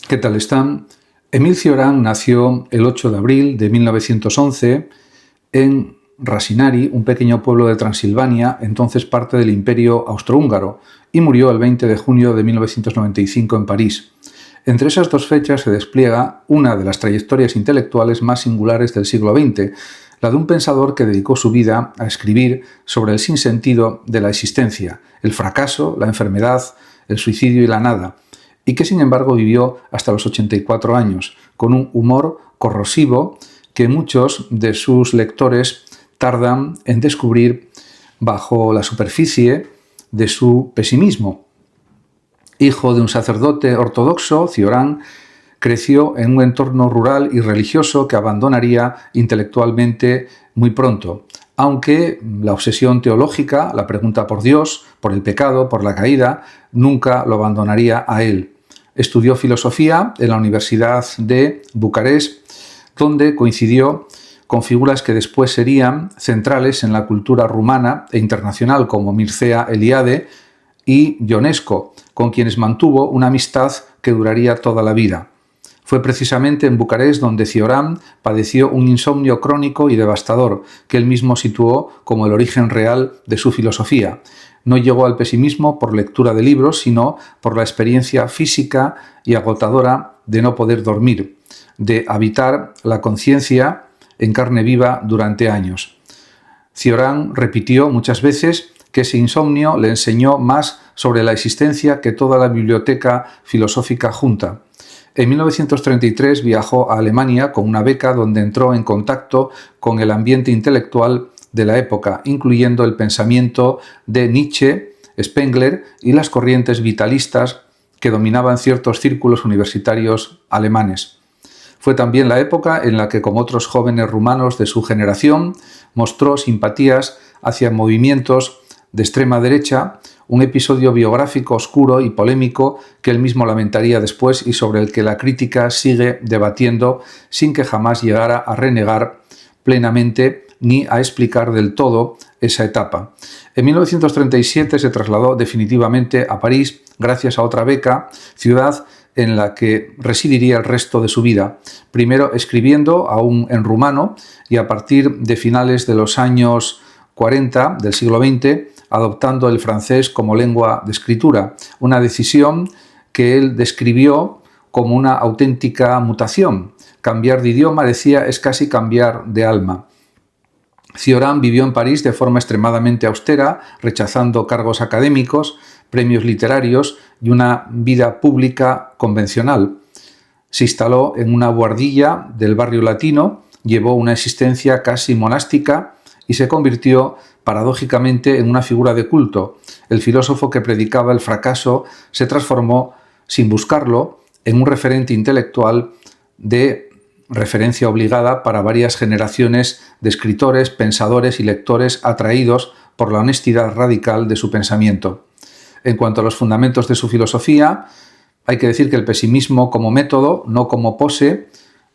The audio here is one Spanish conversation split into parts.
¿Qué tal están? Émile Cioran nació el 8 de abril de 1911 en Rasinari, un pequeño pueblo de Transilvania, entonces parte del Imperio Austrohúngaro, y murió el 20 de junio de 1995 en París. Entre esas dos fechas se despliega una de las trayectorias intelectuales más singulares del siglo XX, la de un pensador que dedicó su vida a escribir sobre el sinsentido de la existencia, el fracaso, la enfermedad, el suicidio y la nada, y que sin embargo vivió hasta los 84 años, con un humor corrosivo que muchos de sus lectores tardan en descubrir bajo la superficie de su pesimismo. Hijo de un sacerdote ortodoxo, Cioran creció en un entorno rural y religioso que abandonaría intelectualmente muy pronto, aunque la obsesión teológica, la pregunta por Dios, por el pecado, por la caída, nunca lo abandonaría a él. Estudió filosofía en la Universidad de Bucarest, donde coincidió con figuras que después serían centrales en la cultura rumana e internacional, como Mircea Eliade y Ionesco, con quienes mantuvo una amistad que duraría toda la vida. Fue precisamente en Bucarest donde Cioran padeció un insomnio crónico y devastador, que él mismo situó como el origen real de su filosofía. No llegó al pesimismo por lectura de libros, sino por la experiencia física y agotadora de no poder dormir, de habitar la conciencia en carne viva durante años. Cioran repitió muchas veces que ese insomnio le enseñó más sobre la existencia que toda la biblioteca filosófica junta. En 1933 viajó a Alemania con una beca donde entró en contacto con el ambiente intelectual de la época, incluyendo el pensamiento de Nietzsche, Spengler y las corrientes vitalistas que dominaban ciertos círculos universitarios alemanes. Fue también la época en la que, como otros jóvenes rumanos de su generación, mostró simpatías hacia movimientos de extrema derecha, un episodio biográfico oscuro y polémico que él mismo lamentaría después y sobre el que la crítica sigue debatiendo sin que jamás llegara a renegar plenamente ni a explicar del todo esa etapa. En 1937 se trasladó definitivamente a París gracias a otra beca, ciudad en la que residiría el resto de su vida, primero escribiendo aún en rumano y a partir de finales de los años 40 del siglo XX, adoptando el francés como lengua de escritura, una decisión que él describió como una auténtica mutación. Cambiar de idioma, decía, es casi cambiar de alma. Cioran vivió en París de forma extremadamente austera, rechazando cargos académicos, premios literarios y una vida pública convencional. Se instaló en una buhardilla del barrio latino, llevó una existencia casi monástica y se convirtió paradójicamente en una figura de culto. El filósofo que predicaba el fracaso se transformó, sin buscarlo, en un referente intelectual de referencia obligada para varias generaciones de escritores, pensadores y lectores atraídos por la honestidad radical de su pensamiento. En cuanto a los fundamentos de su filosofía, hay que decir que el pesimismo como método, no como pose,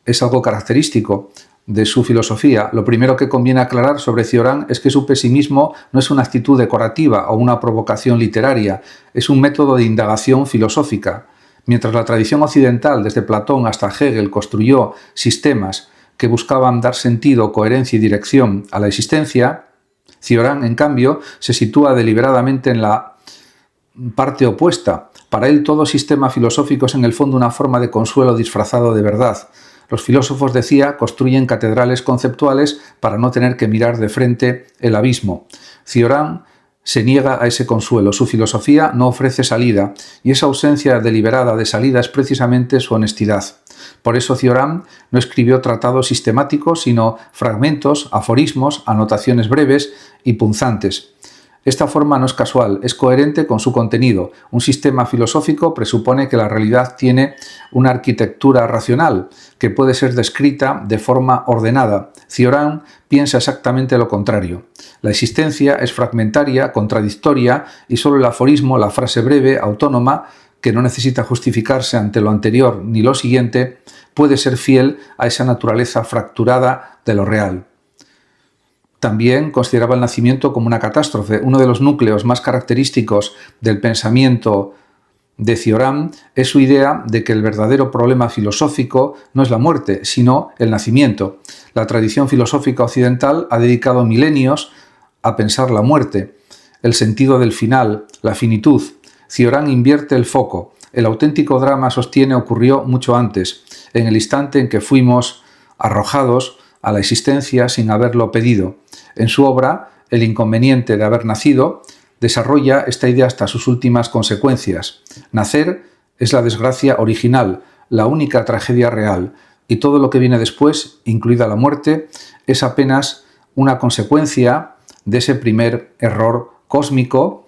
es algo característico de su filosofía. Lo primero que conviene aclarar sobre Cioran es que su pesimismo no es una actitud decorativa o una provocación literaria, es un método de indagación filosófica. Mientras la tradición occidental, desde Platón hasta Hegel, construyó sistemas que buscaban dar sentido, coherencia y dirección a la existencia, Cioran, en cambio, se sitúa deliberadamente en la parte opuesta. Para él, todo sistema filosófico es en el fondo una forma de consuelo disfrazado de verdad. Los filósofos, decía, construyen catedrales conceptuales para no tener que mirar de frente el abismo. Cioran se niega a ese consuelo. Su filosofía no ofrece salida, y esa ausencia deliberada de salida es precisamente su honestidad. Por eso Cioran no escribió tratados sistemáticos, sino fragmentos, aforismos, anotaciones breves y punzantes. Esta forma no es casual, es coherente con su contenido. Un sistema filosófico presupone que la realidad tiene una arquitectura racional, que puede ser descrita de forma ordenada. Cioran piensa exactamente lo contrario. La existencia es fragmentaria, contradictoria, y solo el aforismo, la frase breve, autónoma, que no necesita justificarse ante lo anterior ni lo siguiente, puede ser fiel a esa naturaleza fracturada de lo real. También consideraba el nacimiento como una catástrofe. Uno de los núcleos más característicos del pensamiento de Cioran es su idea de que el verdadero problema filosófico no es la muerte, sino el nacimiento. La tradición filosófica occidental ha dedicado milenios a pensar la muerte, el sentido del final, la finitud. Cioran invierte el foco. El auténtico drama, sostiene, ocurrió mucho antes, en el instante en que fuimos arrojados a la existencia sin haberlo pedido. En su obra, El inconveniente de haber nacido, desarrolla esta idea hasta sus últimas consecuencias. Nacer es la desgracia original, la única tragedia real, y todo lo que viene después, incluida la muerte, es apenas una consecuencia de ese primer error cósmico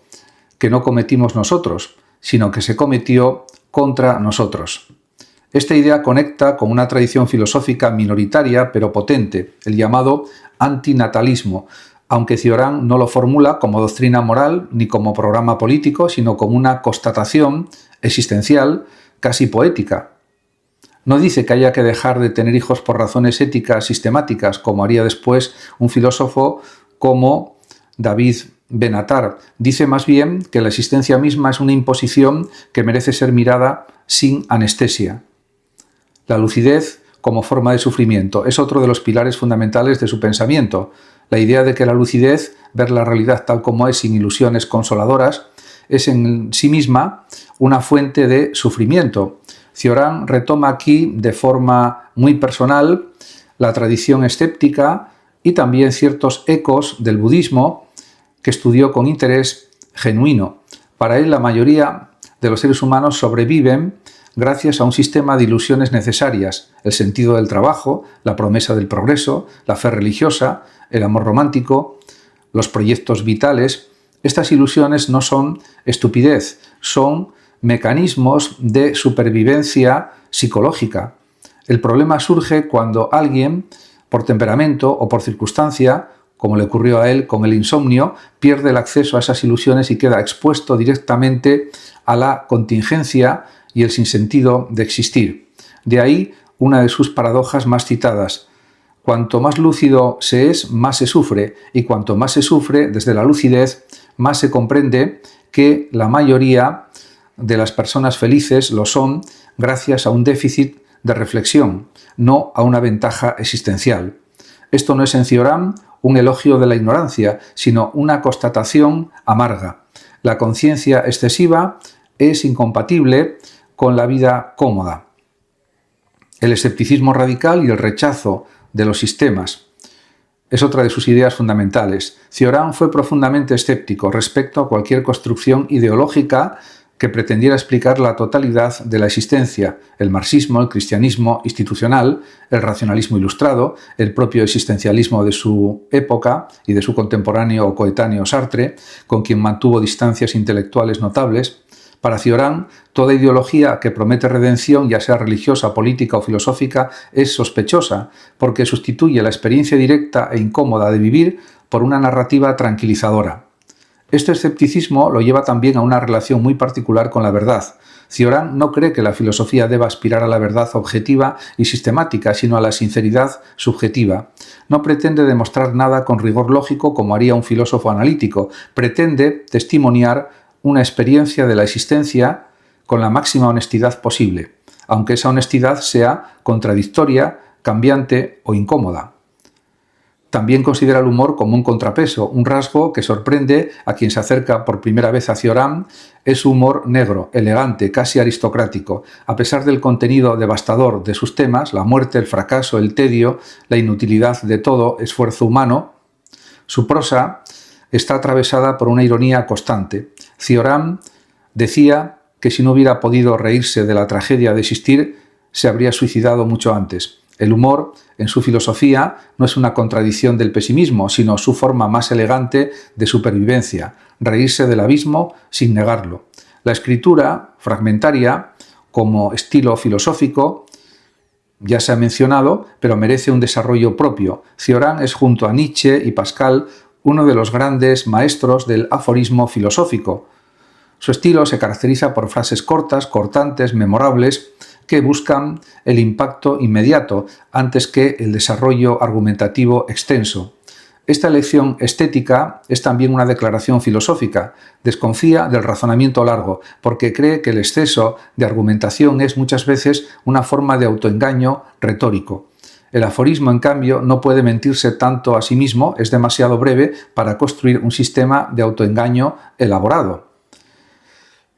que no cometimos nosotros, sino que se cometió contra nosotros. Esta idea conecta con una tradición filosófica minoritaria pero potente, el llamado antinatalismo, aunque Cioran no lo formula como doctrina moral ni como programa político, sino como una constatación existencial casi poética. No dice que haya que dejar de tener hijos por razones éticas sistemáticas, como haría después un filósofo como David Benatar. Dice más bien que la existencia misma es una imposición que merece ser mirada sin anestesia. La lucidez como forma de sufrimiento es otro de los pilares fundamentales de su pensamiento. La idea de que la lucidez, ver la realidad tal como es sin ilusiones consoladoras, es en sí misma una fuente de sufrimiento. Cioran retoma aquí de forma muy personal la tradición escéptica y también ciertos ecos del budismo que estudió con interés genuino. Para él, la mayoría de los seres humanos sobreviven gracias a un sistema de ilusiones necesarias: el sentido del trabajo, la promesa del progreso, la fe religiosa, el amor romántico, los proyectos vitales. Estas ilusiones no son estupidez, son mecanismos de supervivencia psicológica. El problema surge cuando alguien, por temperamento o por circunstancia, como le ocurrió a él con el insomnio, pierde el acceso a esas ilusiones y queda expuesto directamente a la contingencia y el sinsentido de existir. De ahí una de sus paradojas más citadas: cuanto más lúcido se es, más se sufre, y cuanto más se sufre desde la lucidez, más se comprende que la mayoría de las personas felices lo son gracias a un déficit de reflexión, no a una ventaja existencial. Esto no es en Cioran un elogio de la ignorancia, sino una constatación amarga. La conciencia excesiva es incompatible con la vida cómoda. El escepticismo radical y el rechazo de los sistemas es otra de sus ideas fundamentales. Cioran fue profundamente escéptico respecto a cualquier construcción ideológica que pretendiera explicar la totalidad de la existencia: el marxismo, el cristianismo institucional, el racionalismo ilustrado, el propio existencialismo de su época y de su contemporáneo o coetáneo Sartre, con quien mantuvo distancias intelectuales notables. Para Cioran, toda ideología que promete redención, ya sea religiosa, política o filosófica, es sospechosa, porque sustituye la experiencia directa e incómoda de vivir por una narrativa tranquilizadora. Este escepticismo lo lleva también a una relación muy particular con la verdad. Cioran no cree que la filosofía deba aspirar a la verdad objetiva y sistemática, sino a la sinceridad subjetiva. No pretende demostrar nada con rigor lógico como haría un filósofo analítico. Pretende testimoniar una experiencia de la existencia con la máxima honestidad posible, aunque esa honestidad sea contradictoria, cambiante o incómoda. También considera el humor como un contrapeso, un rasgo que sorprende a quien se acerca por primera vez a Cioran. Es su humor negro, elegante, casi aristocrático. A pesar del contenido devastador de sus temas, la muerte, el fracaso, el tedio, la inutilidad de todo esfuerzo humano, su prosa está atravesada por una ironía constante. Cioran decía que si no hubiera podido reírse de la tragedia de existir, se habría suicidado mucho antes. El humor, en su filosofía, no es una contradicción del pesimismo, sino su forma más elegante de supervivencia: reírse del abismo sin negarlo. La escritura fragmentaria, como estilo filosófico, ya se ha mencionado, pero merece un desarrollo propio. Cioran es, junto a Nietzsche y Pascal, uno de los grandes maestros del aforismo filosófico. Su estilo se caracteriza por frases cortas, cortantes, memorables, que buscan el impacto inmediato antes que el desarrollo argumentativo extenso. Esta elección estética es también una declaración filosófica. Desconfía del razonamiento largo, porque cree que el exceso de argumentación es muchas veces una forma de autoengaño retórico. El aforismo, en cambio, no puede mentirse tanto a sí mismo, es demasiado breve para construir un sistema de autoengaño elaborado.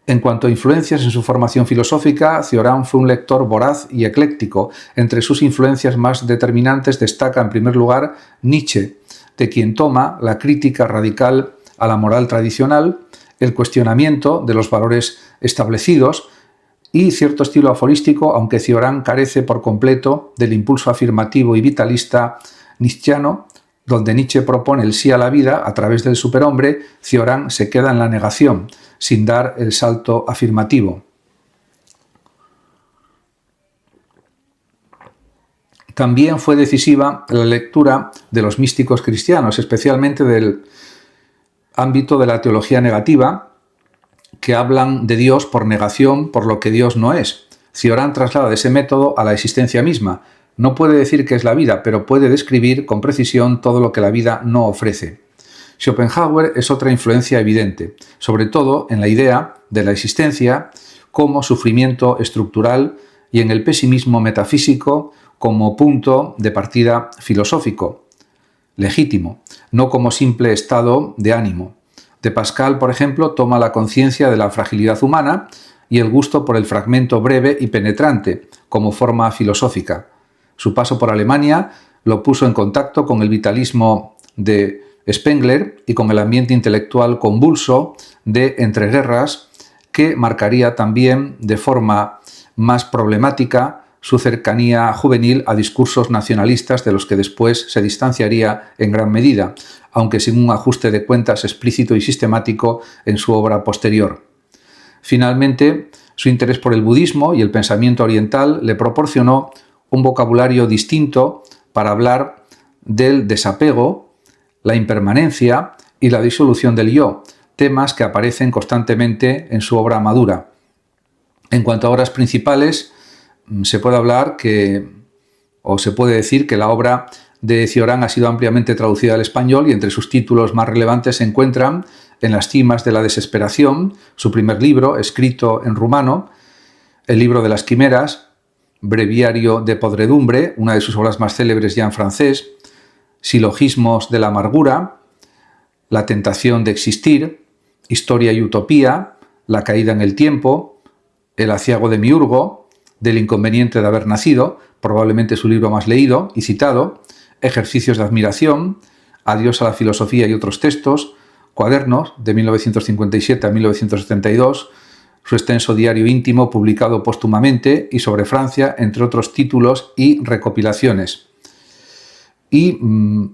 En cuanto a influencias en su formación filosófica, Cioran fue un lector voraz y ecléctico. Entre sus influencias más determinantes destaca, en primer lugar, Nietzsche, de quien toma la crítica radical a la moral tradicional, el cuestionamiento de los valores establecidos y cierto estilo aforístico, aunque Cioran carece por completo del impulso afirmativo y vitalista nietzscheano. Donde Nietzsche propone el sí a la vida a través del superhombre, Cioran se queda en la negación, sin dar el salto afirmativo. También fue decisiva la lectura de los místicos cristianos, especialmente del ámbito de la teología negativa, que hablan de Dios por negación, por lo que Dios no es. Cioran traslada ese método a la existencia misma. No puede decir qué es la vida, pero puede describir con precisión todo lo que la vida no ofrece. Schopenhauer es otra influencia evidente, sobre todo en la idea de la existencia como sufrimiento estructural y en el pesimismo metafísico como punto de partida filosófico, legítimo, no como simple estado de ánimo. De Pascal, por ejemplo, toma la conciencia de la fragilidad humana y el gusto por el fragmento breve y penetrante como forma filosófica. Su paso por Alemania lo puso en contacto con el vitalismo de Spengler y con el ambiente intelectual convulso de entreguerras, que marcaría también de forma más problemática su cercanía juvenil a discursos nacionalistas de los que después se distanciaría en gran medida, aunque sin un ajuste de cuentas explícito y sistemático en su obra posterior. Finalmente, su interés por el budismo y el pensamiento oriental le proporcionó un vocabulario distinto para hablar del desapego, la impermanencia y la disolución del yo, temas que aparecen constantemente en su obra madura. En cuanto a obras principales, se puede decir que la obra de Cioran ha sido ampliamente traducida al español y entre sus títulos más relevantes se encuentran En las cimas de la desesperación, su primer libro, escrito en rumano, El libro de las quimeras, Breviario de podredumbre, una de sus obras más célebres ya en francés, Silogismos de la amargura, La tentación de existir, Historia y utopía, La caída en el tiempo, El aciago de Miurgo, Del inconveniente de haber nacido, probablemente su libro más leído y citado, Ejercicios de admiración, Adiós a la filosofía y otros textos, Cuadernos, de 1957 a 1972, su extenso diario íntimo publicado póstumamente y sobre Francia, entre otros títulos y recopilaciones. Y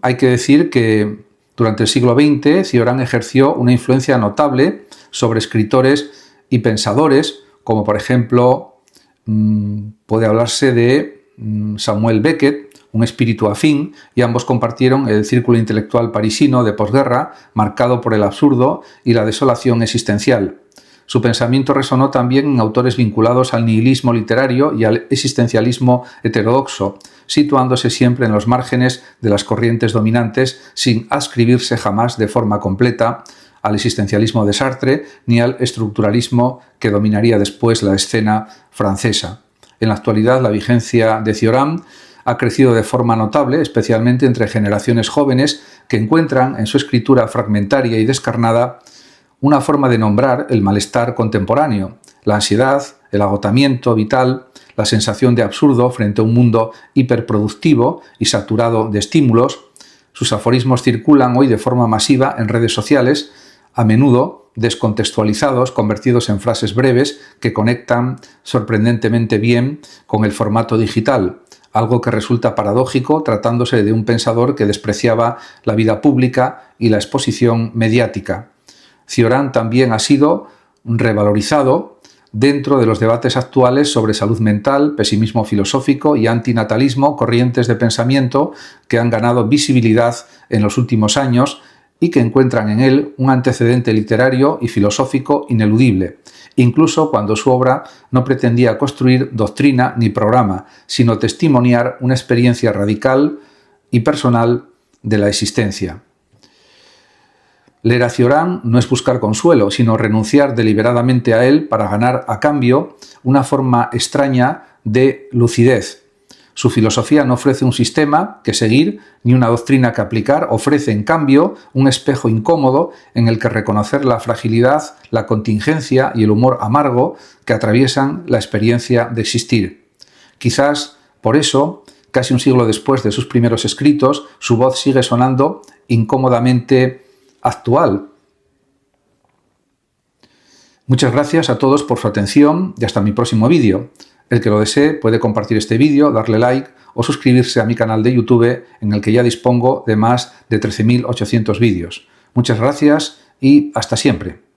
hay que decir que durante el siglo XX Cioran ejerció una influencia notable sobre escritores y pensadores, como por ejemplo puede hablarse de Samuel Beckett, un espíritu afín, y ambos compartieron el círculo intelectual parisino de posguerra, marcado por el absurdo y la desolación existencial. Su pensamiento resonó también en autores vinculados al nihilismo literario y al existencialismo heterodoxo, situándose siempre en los márgenes de las corrientes dominantes sin adscribirse jamás de forma completa al existencialismo de Sartre ni al estructuralismo que dominaría después la escena francesa. En la actualidad, la vigencia de Cioran ha crecido de forma notable, especialmente entre generaciones jóvenes que encuentran en su escritura fragmentaria y descarnada una forma de nombrar el malestar contemporáneo, la ansiedad, el agotamiento vital, la sensación de absurdo frente a un mundo hiperproductivo y saturado de estímulos. Sus aforismos circulan hoy de forma masiva en redes sociales, a menudo descontextualizados, convertidos en frases breves que conectan sorprendentemente bien con el formato digital, algo que resulta paradójico tratándose de un pensador que despreciaba la vida pública y la exposición mediática. Cioran también ha sido revalorizado dentro de los debates actuales sobre salud mental, pesimismo filosófico y antinatalismo, corrientes de pensamiento que han ganado visibilidad en los últimos años y que encuentran en él un antecedente literario y filosófico ineludible, incluso cuando su obra no pretendía construir doctrina ni programa, sino testimoniar una experiencia radical y personal de la existencia. Leer a Cioran no es buscar consuelo, sino renunciar deliberadamente a él para ganar a cambio una forma extraña de lucidez. Su filosofía no ofrece un sistema que seguir ni una doctrina que aplicar, ofrece en cambio un espejo incómodo en el que reconocer la fragilidad, la contingencia y el humor amargo que atraviesan la experiencia de existir. Quizás por eso, casi un siglo después de sus primeros escritos, su voz sigue sonando incómodamente actual. Muchas gracias a todos por su atención y hasta mi próximo vídeo. El que lo desee puede compartir este vídeo, darle like o suscribirse a mi canal de YouTube en el que ya dispongo de más de 13.800 vídeos. Muchas gracias y hasta siempre.